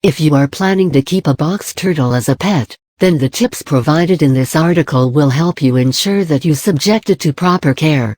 If you are planning to keep a box turtle as a pet, then the tips provided in this article will help you ensure that you subject it to proper care.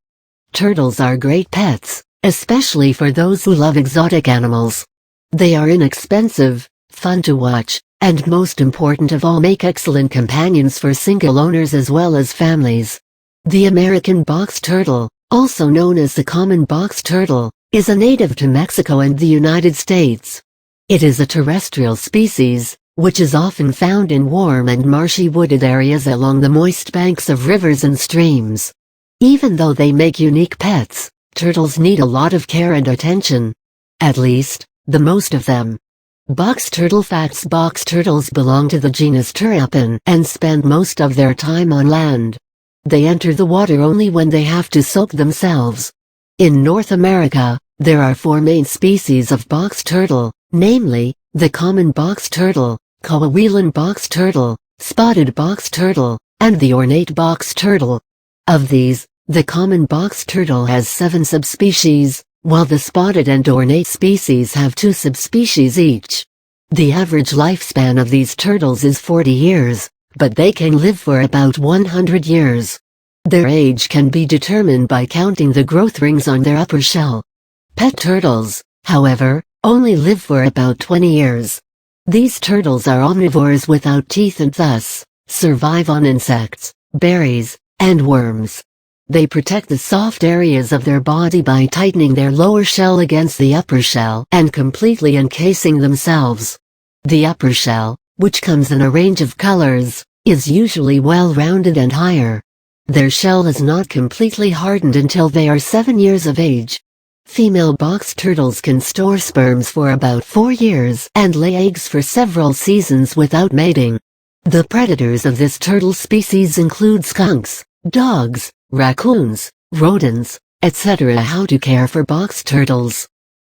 Turtles are great pets, especially for those who love exotic animals. They are inexpensive, fun to watch, and most important of all, make excellent companions for single owners as well as families. The American box turtle, also known as the common box turtle, is a native to Mexico and the United States. It is a terrestrial species, which is often found in warm and marshy wooded areas along the moist banks of rivers and streams. Even though they make unique pets, turtles need a lot of care and attention. At least, the most of them. Box turtle facts: box turtles belong to the genus Turapin and spend most of their time on land. They enter the water only when they have to soak themselves. In North America, there are 4 main species of box turtle, namely, the common box turtle, Coahuilan box turtle, spotted box turtle, and the ornate box turtle. Of these, the common box turtle has 7 subspecies, while the spotted and ornate species have 2 subspecies each. The average lifespan of these turtles is 40 years, but they can live for about 100 years. Their age can be determined by counting the growth rings on their upper shell. Pet turtles, however, only live for about 20 years. These turtles are omnivores without teeth and thus survive on insects, berries, and worms. They protect the soft areas of their body by tightening their lower shell against the upper shell and completely encasing themselves. The upper shell, which comes in a range of colors, is usually well-rounded and higher. Their shell is not completely hardened until they are 7 years of age. Female box turtles can store sperms for about 4 years and lay eggs for several seasons without mating. The predators of this turtle species include skunks, dogs, raccoons, rodents, etc. How to care for box turtles.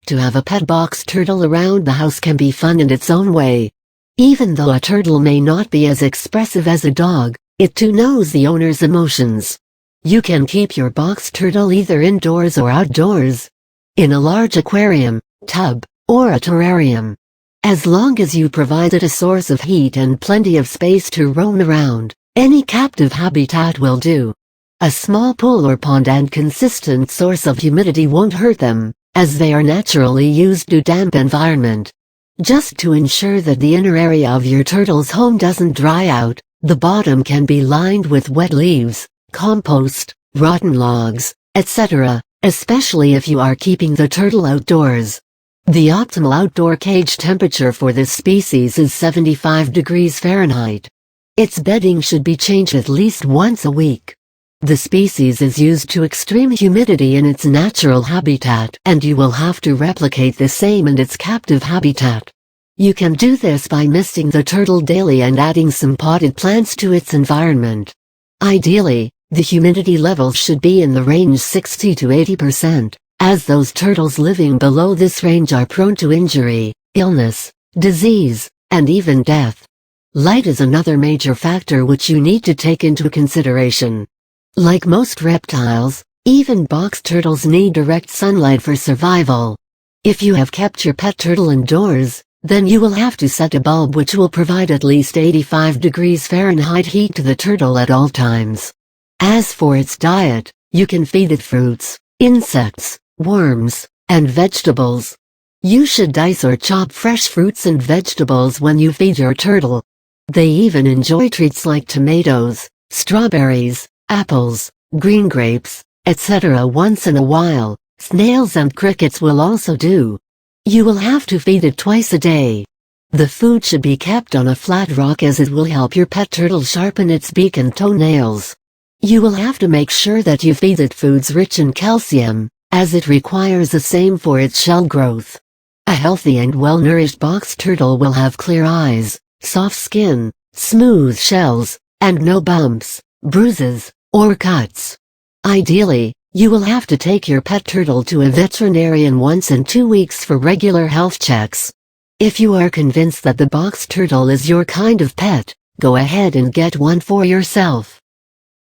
To have a pet box turtle around the house can be fun in its own way. Even though a turtle may not be as expressive as a dog, it too knows the owner's emotions. You can keep your box turtle either indoors or outdoors, in a large aquarium, tub, or a terrarium. As long as you provide it a source of heat and plenty of space to roam around, any captive habitat will do. A small pool or pond and consistent source of humidity won't hurt them, as they are naturally used to damp environment. Just to ensure that the inner area of your turtle's home doesn't dry out, the bottom can be lined with wet leaves, compost, rotten logs, etc., especially if you are keeping the turtle outdoors. The optimal outdoor cage temperature for this species is 75 degrees Fahrenheit. Its bedding should be changed at least once a week. The species is used to extreme humidity in its natural habitat, and you will have to replicate the same in its captive habitat. You can do this by misting the turtle daily and adding some potted plants to its environment. Ideally, the humidity levels should be in the range 60 to 80%, as those turtles living below this range are prone to injury, illness, disease, and even death. Light is another major factor which you need to take into consideration. Like most reptiles, even box turtles need direct sunlight for survival. If you have kept your pet turtle indoors, then you will have to set a bulb which will provide at least 85 degrees Fahrenheit heat to the turtle at all times. As for its diet, you can feed it fruits, insects, worms, and vegetables. You should dice or chop fresh fruits and vegetables when you feed your turtle. They even enjoy treats like tomatoes, strawberries, apples, green grapes, etc. once in a while. Snails and crickets will also do. You will have to feed it twice a day. The food should be kept on a flat rock as it will help your pet turtle sharpen its beak and toenails. You will have to make sure that you feed it foods rich in calcium, as it requires the same for its shell growth. A healthy and well-nourished box turtle will have clear eyes, soft skin, smooth shells, and no bumps, bruises, or cuts. Ideally, you will have to take your pet turtle to a veterinarian once in 2 weeks for regular health checks. If you are convinced that the box turtle is your kind of pet, go ahead and get one for yourself.